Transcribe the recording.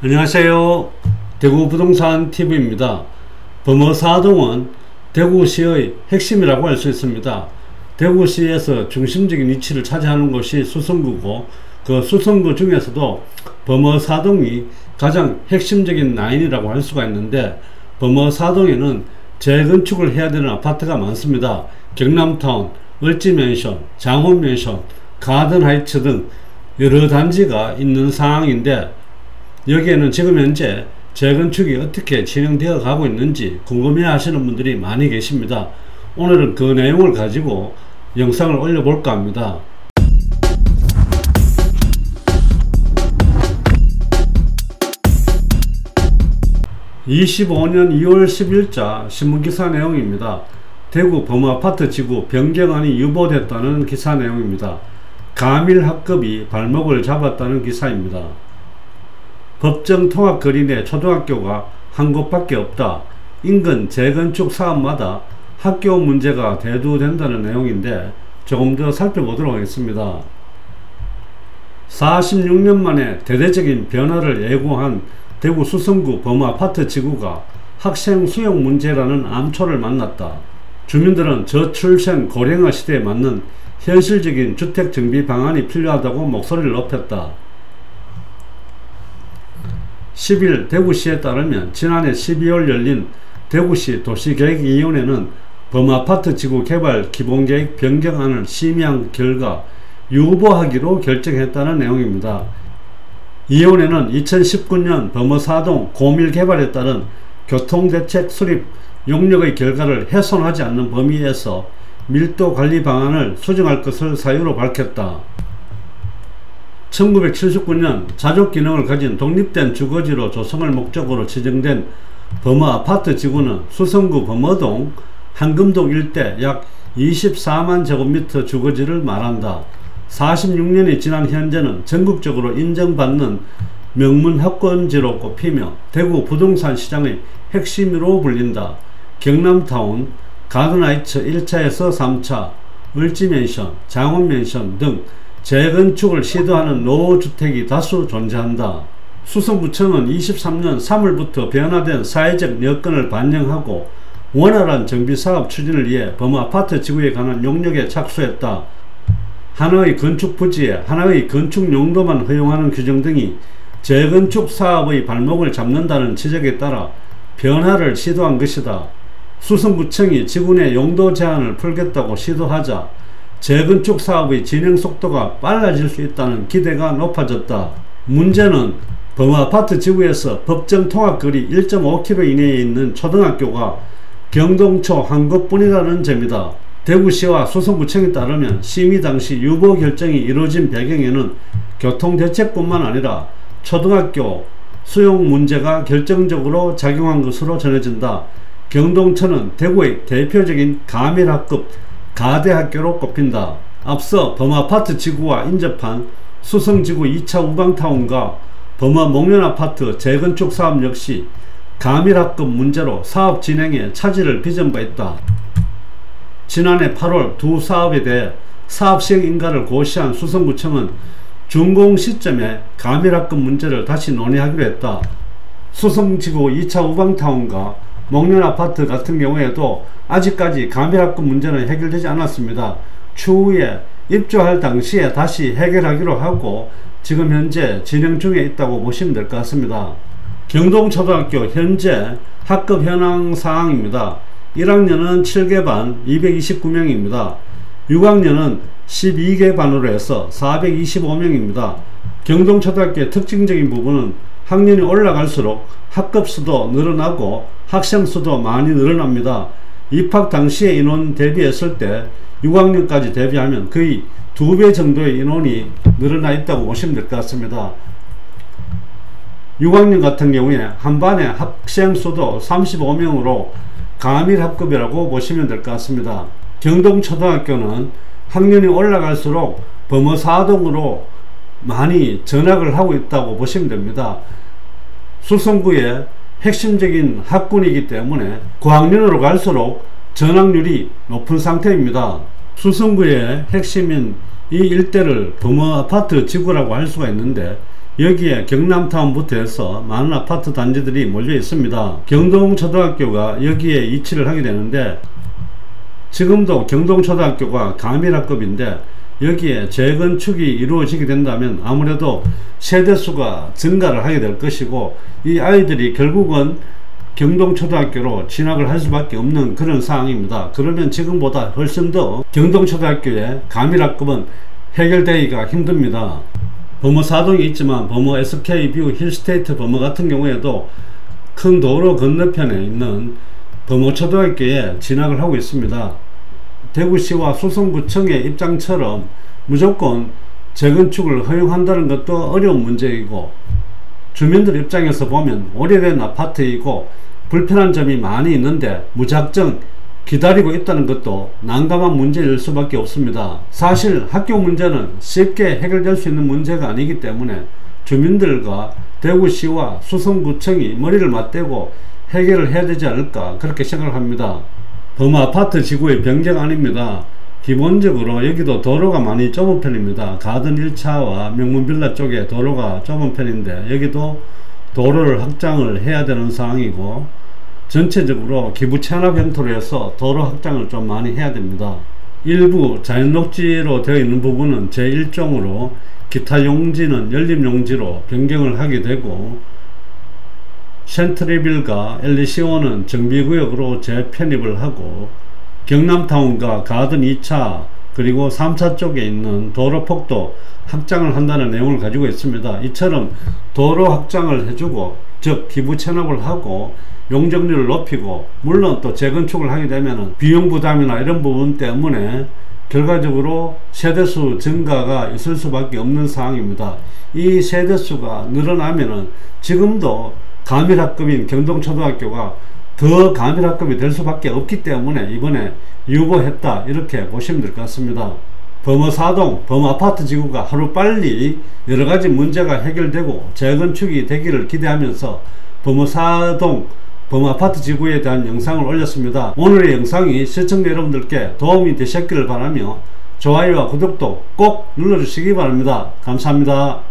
안녕하세요. 대구부동산 TV입니다. 범어사동은 대구시의 핵심이라고 할 수 있습니다. 대구시에서 중심적인 위치를 차지하는 곳이 수성구고, 그 수성구 중에서도 범어사동이 가장 핵심적인 라인이라고 할 수가 있는데, 범어사동에는 재건축을 해야 되는 아파트가 많습니다. 경남타운, 을지맨션, 장원맨션, 가든하이츠 등 여러 단지가 있는 상황인데, 여기에는 지금 현재 재건축이 어떻게 진행되어 가고 있는지 궁금해 하시는 분들이 많이 계십니다. 오늘은 그 내용을 가지고 영상을 올려볼까 합니다. 25년 2월 10일자 신문기사 내용입니다. 대구 범어아파트 지구 변경안이 유보됐다는 기사 내용입니다. 가밀학급이 발목을 잡았다는 기사입니다. 법정 통합거리 내 초등학교가 한 곳밖에 없다. 인근 재건축 사업마다 학교 문제가 대두된다는 내용인데, 조금 더 살펴보도록 하겠습니다. 46년 만에 대대적인 변화를 예고한 대구 수성구 범어아파트 지구가 학생 수용 문제라는 암초를 만났다. 주민들은 저출생 고령화 시대에 맞는 현실적인 주택 정비 방안이 필요하다고 목소리를 높였다. 10일 대구시에 따르면 지난해 12월 열린 대구시 도시계획위원회는 범어아파트 지구 개발 기본계획 변경안을 심의한 결과 유보하기로 결정했다는 내용입니다. 위원회는 2019년 범어사동 고밀개발에 따른 교통대책 수립 용역의 결과를 훼손하지 않는 범위에서 밀도관리 방안을 수정할 것을 사유로 밝혔다. 1979년 자족기능을 가진 독립된 주거지로 조성을 목적으로 지정된 범어아파트 지구는 수성구 범어동, 한금동 일대 약 24만 제곱미터 주거지를 말한다. 46년이 지난 현재는 전국적으로 인정받는 명문합권지로 꼽히며 대구 부동산 시장의 핵심으로 불린다. 경남타운, 가든하이츠 1차에서 3차, 을지맨션, 장원맨션 등 재건축을 시도하는 노후주택이 다수 존재한다. 수성구청은 23년 3월부터 변화된 사회적 여건을 반영하고 원활한 정비사업 추진을 위해 범어아파트 지구에 관한 용역에 착수했다. 하나의 건축 부지에 하나의 건축 용도만 허용하는 규정 등이 재건축 사업의 발목을 잡는다는 지적에 따라 변화를 시도한 것이다. 수성구청이 지구 내 용도 제한을 풀겠다고 시도하자 재건축 사업의 진행 속도가 빨라질 수 있다는 기대가 높아졌다. 문제는 범어아파트 지구에서 법정 통합거리 1.5km 이내에 있는 초등학교가 경동초 한 곳뿐이라는 점이다. 대구시와 수성구청에 따르면 심의 당시 유보 결정이 이루어진 배경에는 교통대책뿐만 아니라 초등학교 수용 문제가 결정적으로 작용한 것으로 전해진다. 경동초는 대구의 대표적인 가밀학급 가대학교로 꼽힌다. 앞서 범어아파트 지구와 인접한 수성지구 2차 우방타운과 범어목련아파트 재건축 사업 역시 가밀학급 문제로 사업 진행에 차질을 빚은 바 있다. 지난해 8월 두 사업에 대해 사업 시행 인가를 고시한 수성구청은 준공 시점에 가밀학급 문제를 다시 논의하기로 했다. 수성지구 2차 우방타운과 목련아파트 같은 경우에도 아직까지 가밀학급 문제는 해결되지 않았습니다. 추후에 입주할 당시에 다시 해결하기로 하고 지금 현재 진행 중에 있다고 보시면 될 것 같습니다. 경동초등학교 현재 학급 현황 사항입니다. 1학년은 7개 반 229명입니다. 6학년은 12개 반으로 해서 425명입니다. 경동초등학교의 특징적인 부분은 학년이 올라갈수록 학급 수도 늘어나고 학생 수도 많이 늘어납니다. 입학 당시의 인원 대비했을 때 6학년까지 대비하면 거의 2배 정도의 인원이 늘어나 있다고 보시면 될 것 같습니다. 6학년 같은 경우에 한 반에 학생 수도 35명으로 가밀학급이라고 보시면 될 것 같습니다. 경동초등학교는 학년이 올라갈수록 범어사동으로 많이 전학을 하고 있다고 보시면 됩니다. 수성구의 핵심적인 학군이기 때문에 고학년으로 갈수록 전학률이 높은 상태입니다. 수성구의 핵심인 이 일대를 범어아파트 지구라고 할 수가 있는데, 여기에 경남타운부터 해서 많은 아파트 단지들이 몰려 있습니다. 경동초등학교가 여기에 위치를 하게 되는데, 지금도 경동초등학교가 가밀학급인데 여기에 재건축이 이루어지게 된다면 아무래도 세대수가 증가를 하게 될 것이고, 이 아이들이 결국은 경동초등학교로 진학을 할 수밖에 없는 그런 상황입니다. 그러면 지금보다 훨씬 더 경동초등학교의 가밀학급은 해결되기가 힘듭니다. 범어 4동이 있지만 범어 SK뷰 힐스테이트 범어 같은 경우에도 큰 도로 건너편에 있는 범어초등학교에 진학을 하고 있습니다. 대구시와 수성구청의 입장처럼 무조건 재건축을 허용한다는 것도 어려운 문제이고, 주민들 입장에서 보면 오래된 아파트이고 불편한 점이 많이 있는데 무작정 기다리고 있다는 것도 난감한 문제일 수밖에 없습니다. 사실 학교 문제는 쉽게 해결될 수 있는 문제가 아니기 때문에 주민들과 대구시와 수성구청이 머리를 맞대고 해결을 해야 되지 않을까, 그렇게 생각을 합니다. 범어 아파트 지구의 변경 아닙니다. 기본적으로 여기도 도로가 많이 좁은 편입니다. 가든 1차와 명문빌라 쪽에 도로가 좁은 편인데 여기도 도로를 확장을 해야 되는 상황이고, 전체적으로 기부 체납 형태로 해서 도로 확장을 좀 많이 해야 됩니다. 일부 자연녹지로 되어 있는 부분은 제1종으로, 기타 용지는 연립용지로 변경을 하게 되고, 센트리빌과 엘리시온은 정비구역으로 재편입을 하고, 경남타운과 가든 2차 그리고 3차 쪽에 있는 도로폭도 확장을 한다는 내용을 가지고 있습니다. 이처럼 도로 확장을 해주고, 즉 기부 체납을 하고 용적률을 높이고, 물론 또 재건축을 하게 되면 비용 부담이나 이런 부분 때문에 결과적으로 세대수 증가가 있을 수밖에 없는 상황입니다. 이 세대수가 늘어나면은 지금도 가밀학급인 경동초등학교가 더 가밀학급이 될 수밖에 없기 때문에 이번에 유보했다, 이렇게 보시면 될 것 같습니다. 범어 4동, 범어 아파트 지구가 하루빨리 여러가지 문제가 해결되고 재건축이 되기를 기대하면서 범어 4동, 범어 아파트 지구에 대한 영상을 올렸습니다. 오늘의 영상이 시청자 여러분들께 도움이 되셨기를 바라며 좋아요와 구독도 꼭 눌러주시기 바랍니다. 감사합니다.